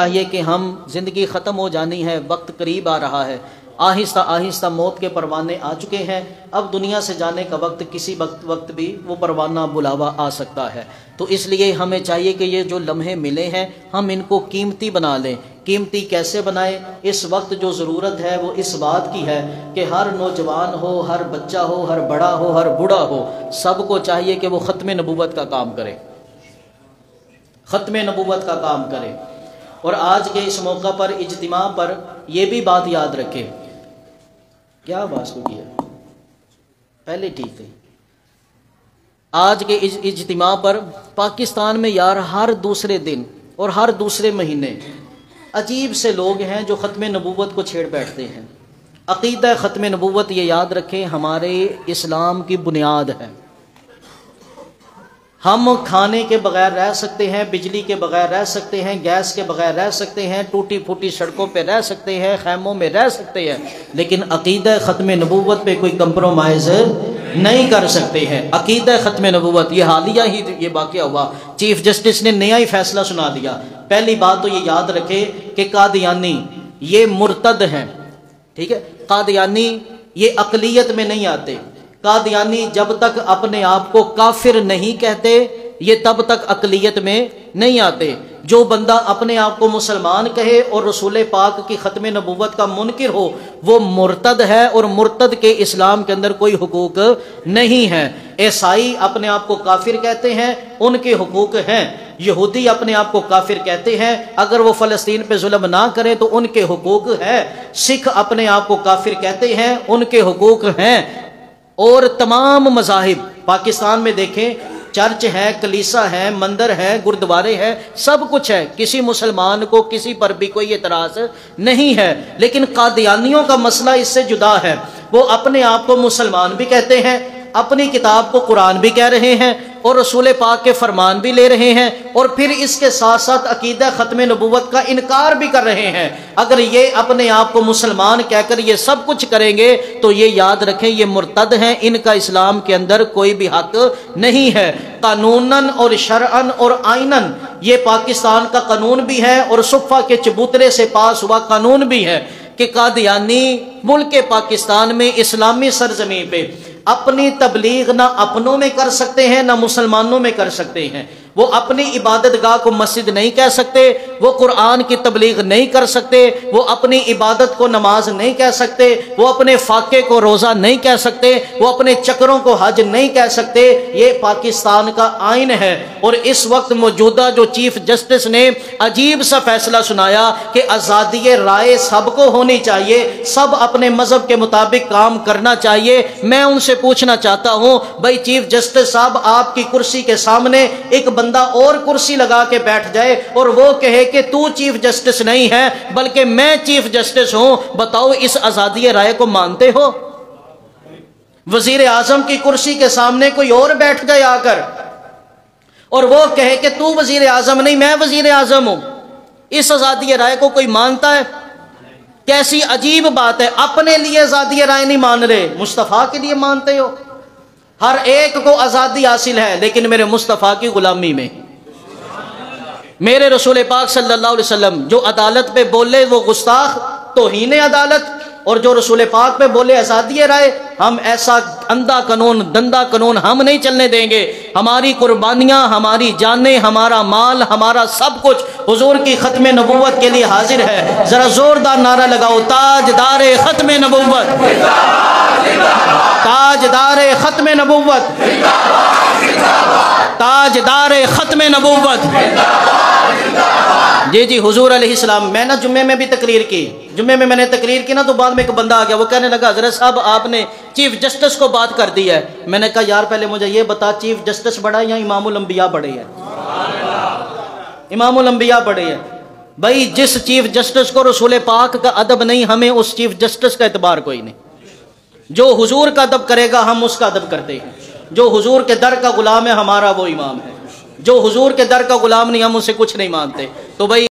چاہیے کہ ہم زندگی ختم ہو جانی ہے، وقت قریب آ رہا ہے، آہستہ آہستہ موت کے پروانے آ چکے ہیں، اب دنیا سے جانے کا وقت کسی وقت بھی وہ پروانہ بلاوا آ سکتا ہے۔ تو اس لیے ہمیں چاہیے کہ یہ جو لمحے ملے ہیں ہم ان کو قیمتی بنا لیں۔ قیمتی کیسے بنائیں؟ اس وقت جو ضرورت ہے وہ اس بات کی ہے کہ ہر نوجوان ہو، ہر بچہ ہو، ہر بڑا ہو، ہر بوڑھا ہو، سب کو چاہیے کہ وہ ختم نبوت کا کام کرے، ختم نبوت کا کام کرے۔ اور آج کے اس موقع پر اجتماع پر یہ بھی بات یاد رکھے، کیا آواز کو کیا پہلے ٹھیک ہے، آج کے اجتماع پر پاکستان میں یار ہر دوسرے دن اور ہر دوسرے مہینے عجیب سے لوگ ہیں جو ختم نبوت کو چھیڑ بیٹھتے ہیں۔ عقیدہ ختم نبوت یہ یاد رکھیں ہمارے اسلام کی بنیاد ہے۔ ہم کھانے کے بغیر رہ سکتے ہیں، بجلی کے بغیر رہ سکتے ہیں، گیس کے بغیر رہ سکتے ہیں، ٹوٹی پھوٹی سڑکوں پہ رہ سکتے ہیں، خیموں میں رہ سکتے ہیں، لیکن عقیدہ ختم نبوت پہ کوئی کمپرومائز نہیں کر سکتے ہیں۔ عقیدہ ختم نبوت، یہ حالیہ ہی یہ واقعہ ہوا، چیف جسٹس نے نیا ہی فیصلہ سنا دیا۔ پہلی بات تو یہ یاد رکھے کہ قادیانی یہ مرتد ہیں، ٹھیک ہے، قادیانی یہ اقلیت میں نہیں آتے۔ قادیانی جب تک اپنے آپ کو کافر نہیں کہتے یہ تب تک اقلیت میں نہیں آتے۔ جو بندہ اپنے آپ کو مسلمان کہے اور رسول پاک کی ختم نبوت کا منکر ہو وہ مرتد ہے، اور مرتد کے اسلام کے اندر کوئی حقوق نہیں ہے۔ عیسائی اپنے آپ کو کافر کہتے ہیں، ان کے حقوق ہیں۔ یہودی اپنے آپ کو کافر کہتے ہیں، اگر وہ فلسطین پہ ظلم نہ کریں تو ان کے حقوق ہیں۔ سکھ اپنے آپ کو کافر کہتے ہیں، ان کے حقوق ہیں۔ اور تمام مذاہب پاکستان میں دیکھیں، چرچ ہے، کلیسا ہے، مندر ہے، گردوارے ہیں، سب کچھ ہے، کسی مسلمان کو کسی پر بھی کوئی اعتراض نہیں ہے۔ لیکن قادیانیوں کا مسئلہ اس سے جدا ہے، وہ اپنے آپ کو مسلمان بھی کہتے ہیں، اپنی کتاب کو قرآن بھی کہہ رہے ہیں، اور رسول پاک کے فرمان بھی لے رہے ہیں، اور پھر اس کے ساتھ ساتھ عقیدہ ختم نبوت کا انکار بھی کر رہے ہیں۔ اگر یہ اپنے آپ کو مسلمان کہہ کر یہ سب کچھ کریں گے تو یہ یاد رکھیں یہ مرتد ہیں، ان کا اسلام کے اندر کوئی بھی حق نہیں ہے۔ قانوناً اور شرعاً اور آئیناً یہ پاکستان کا قانون بھی ہے، اور صفہ کے چبوترے سے پاس ہوا قانون بھی ہے کہ قادیانی ملک پاکستان میں اسلامی سرزمین پہ اپنی تبلیغ نہ اپنوں میں کر سکتے ہیں نہ مسلمانوں میں کر سکتے ہیں۔ وہ اپنی عبادت گاہ کو مسجد نہیں کہہ سکتے، وہ قرآن کی تبلیغ نہیں کر سکتے، وہ اپنی عبادت کو نماز نہیں کہہ سکتے، وہ اپنے فاقے کو روزہ نہیں کہہ سکتے، وہ اپنے چکروں کو حج نہیں کہہ سکتے۔ یہ پاکستان کا آئین ہے۔ اور اس وقت موجودہ جو چیف جسٹس نے عجیب سا فیصلہ سنایا کہ آزادی رائے سب کو ہونی چاہیے، سب اپنے مذہب کے مطابق کام کرنا چاہیے۔ میں ان سے پوچھنا چاہتا ہوں، بھائی چیف جسٹس صاحب آپ کی کرسی کے سامنے ایک بندہ اور کرسی لگا کے بیٹھ جائے اور وہ کہے کہ تو چیف جسٹس نہیں ہے بلکہ میں چیف جسٹس ہوں، بتاؤ اس آزادی رائے کو مانتے ہو؟ وزیر اعظم کی کرسی کے سامنے کوئی اور بیٹھ جائے آ کر اور وہ کہے کہ تو وزیر اعظم نہیں میں وزیر اعظم ہوں، اس آزادی رائے کو کوئی مانتا ہے؟ کیسی عجیب بات ہے، اپنے لیے آزادی رائے نہیں مان رہے، مصطفیٰ کے لیے مانتے ہو۔ ہر ایک کو آزادی حاصل ہے لیکن میرے مصطفیٰ کی غلامی میں۔ میرے رسول پاک صلی اللہ علیہ وسلم جو عدالت پہ بولے وہ گستاخ، توہین عدالت، اور جو رسول پاک پہ بولے آزادی رائے، ہم ایسا اندھا قانون دندہ قانون ہم نہیں چلنے دیں گے۔ ہماری قربانیاں، ہماری جانیں، ہمارا مال، ہمارا سب کچھ حضور کی ختم نبوت کے لیے حاضر ہے۔ ذرا زوردار نعرہ لگاؤ، تاجدار ختم نبوت، تاجدار ختم نبوت، تاجدار ختم نبوت۔ جی جی حضور علیہ السلام، میں نا جمعے میں بھی تقریر کی، جمعے میں نے تقریر کی نا تو بعد میں ایک بندہ آ گیا، وہ کہنے لگا حضرت صاحب آپ نے چیف جسٹس کو بات کر دی ہے۔ میں نے کہا یار پہلے مجھے یہ بتا چیف جسٹس بڑا ہے یا امام الانبیاء بڑے ہیں؟ امام الانبیاء بڑے ہیں۔ بھائی جس چیف جسٹس کو رسول پاک کا ادب نہیں ہمیں اس چیف جسٹس کا اعتبار کوئی نہیں۔ جو حضور کا ادب کرے گا ہم اس کا ادب کرتے ہیں، جو حضور کے در کا غلام ہے ہمارا وہ امام ہے، جو حضور کے در کا غلام نہیں ہم اسے کچھ نہیں مانتے۔ تو بھائی